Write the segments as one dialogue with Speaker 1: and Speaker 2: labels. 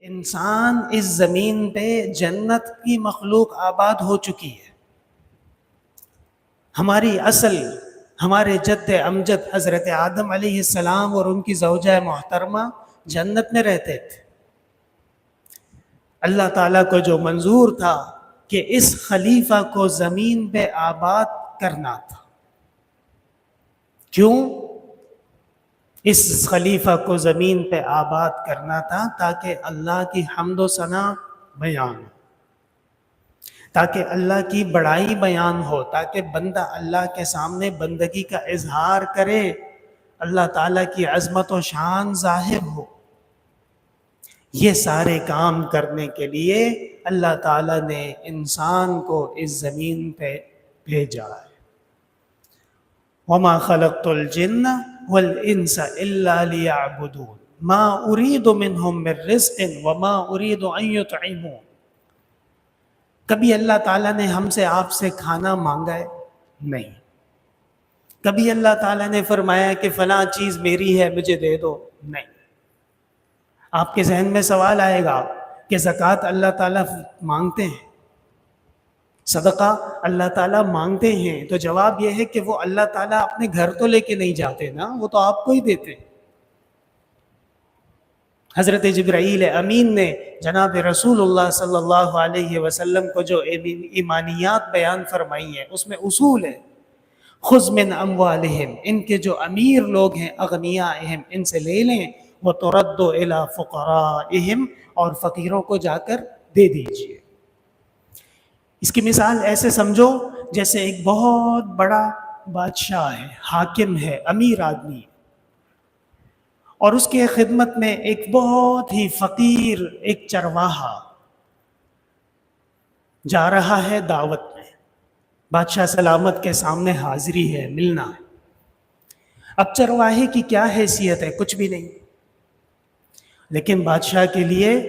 Speaker 1: انسان اس زمین پہ جنت کی مخلوق آباد ہو چکی ہے. ہماری اصل ہمارے جد امجد حضرت آدم علیہ السلام اور ان کی زوجہ محترمہ جنت میں رہتے تھے. اللہ تعالیٰ کو جو منظور تھا کہ اس خلیفہ کو زمین پہ آباد کرنا تھا. کیوں اس خلیفہ کو زمین پہ آباد کرنا تھا؟ تاکہ اللہ کی حمد و ثنا بیان ہو، تاکہ اللہ کی بڑائی بیان ہو، تاکہ بندہ اللہ کے سامنے بندگی کا اظہار کرے، اللہ تعالیٰ کی عظمت و شان ظاہر ہو. یہ سارے کام کرنے کے لیے اللہ تعالیٰ نے انسان کو اس زمین پہ بھیجا ہے. وَمَا خَلَقْتُ الْجِنَّ وَالْإِنسَ إِلَّا لِيَعْبُدُونَ مَا أُرِيدُ مِنْهُمْ مِنْ رِزْقٍ وَمَا أُرِيدُ أَنْ يُطْعِمُونَ. کبھی اللہ تعالیٰ نے ہم سے آپ سے کھانا مانگا ہے؟ نہیں. کبھی اللہ تعالیٰ نے فرمایا کہ فلاں چیز میری ہے مجھے دے دو؟ نہیں. آپ کے ذہن میں سوال آئے گا کہ زکوٰۃ اللہ تعالیٰ مانگتے ہیں، صدقہ اللہ تعالیٰ مانگتے ہیں، تو جواب یہ ہے کہ وہ اللہ تعالیٰ اپنے گھر تو لے کے نہیں جاتے نا، وہ تو آپ کو ہی دیتے ہیں. حضرت جبرائیل امین نے جناب رسول اللہ صلی اللہ علیہ وسلم کو جو ایمانیات بیان فرمائی ہیں اس میں اصول ہے. خذ من اموالہم، ان کے جو امیر لوگ ہیں اغنیاءہم، ان سے لے لیں، وترد الی فقرائہم، اور فقیروں کو جا کر دے دیجیے. اس کی مثال ایسے سمجھو جیسے ایک بہت بڑا بادشاہ ہے، حاکم ہے، امیر آدمی ہے، اور اس کے خدمت میں ایک بہت ہی فقیر ایک چرواہا جا رہا ہے دعوت میں. بادشاہ سلامت کے سامنے حاضری ہے، ملنا ہے. اب چرواہے کی کیا حیثیت ہے؟ کچھ بھی نہیں، لیکن بادشاہ کے لیے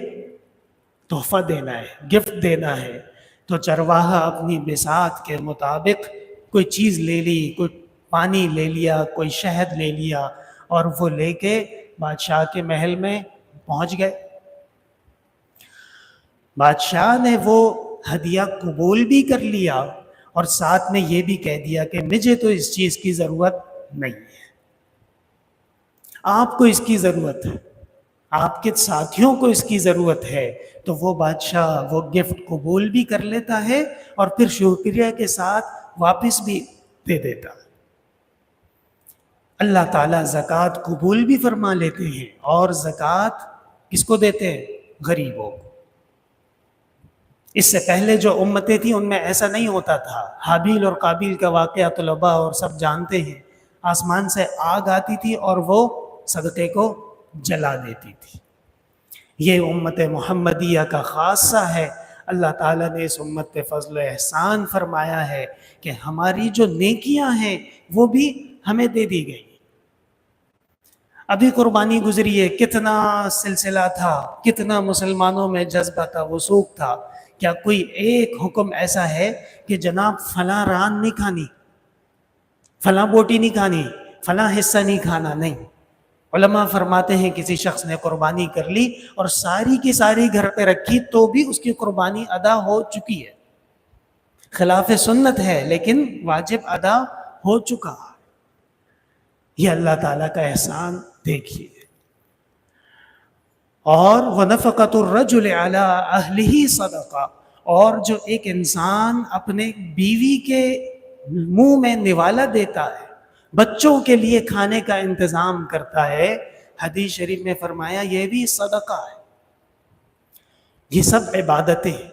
Speaker 1: تحفہ دینا ہے، گفٹ دینا ہے. تو چرواہا اپنی بساط کے مطابق کوئی چیز لے لی، کوئی پانی لے لیا، کوئی شہد لے لیا، اور وہ لے کے بادشاہ کے محل میں پہنچ گئے. بادشاہ نے وہ ہدیہ قبول بھی کر لیا اور ساتھ میں یہ بھی کہہ دیا کہ مجھے تو اس چیز کی ضرورت نہیں ہے، آپ کو اس کی ضرورت ہے، آپ کے ساتھیوں کو اس کی ضرورت ہے. تو وہ بادشاہ وہ گفٹ قبول بھی کر لیتا ہے اور پھر شکریہ کے ساتھ واپس بھی دے دیتا ہے. اللہ تعالیٰ زکوٰۃ قبول بھی فرما لیتے ہیں، اور زکوٰۃ کس کو دیتے ہیں؟ غریبوں کو. اس سے پہلے جو امتیں تھیں ان میں ایسا نہیں ہوتا تھا. حابیل اور قابیل کا واقعہ طلباء اور سب جانتے ہیں. آسمان سے آگ آتی تھی اور وہ صدقے کو جلا دیتی تھی. یہ امت محمدیہ کا خاصہ ہے. اللہ تعالیٰ نے اس امت پہ فضل و احسان فرمایا ہے کہ ہماری جو نیکیاں ہیں وہ بھی ہمیں دے دی گئی. ابھی قربانی گزری ہے، کتنا سلسلہ تھا، کتنا مسلمانوں میں جذبہ تھا، وثوق تھا. کیا کوئی ایک حکم ایسا ہے کہ جناب فلاں ران نہیں کھانی، فلاں بوٹی نہیں کھانی، فلاں حصہ نہیں کھانا؟ نہیں. علماء فرماتے ہیں کسی شخص نے قربانی کر لی اور ساری کی ساری گھر پہ رکھی تو بھی اس کی قربانی ادا ہو چکی ہے. خلاف سنت ہے لیکن واجب ادا ہو چکا. یہ اللہ تعالیٰ کا احسان دیکھیے. اور وَنَفَقَةُ الرَّجُلِ عَلَىٰ أَهْلِهِ صَدَقَةٌ، اور جو ایک انسان اپنے بیوی کے منہ میں نوالا دیتا ہے، بچوں کے لیے کھانے کا انتظام کرتا ہے، حدیث شریف میں فرمایا یہ بھی صدقہ ہے. یہ سب عبادتیں ہیں.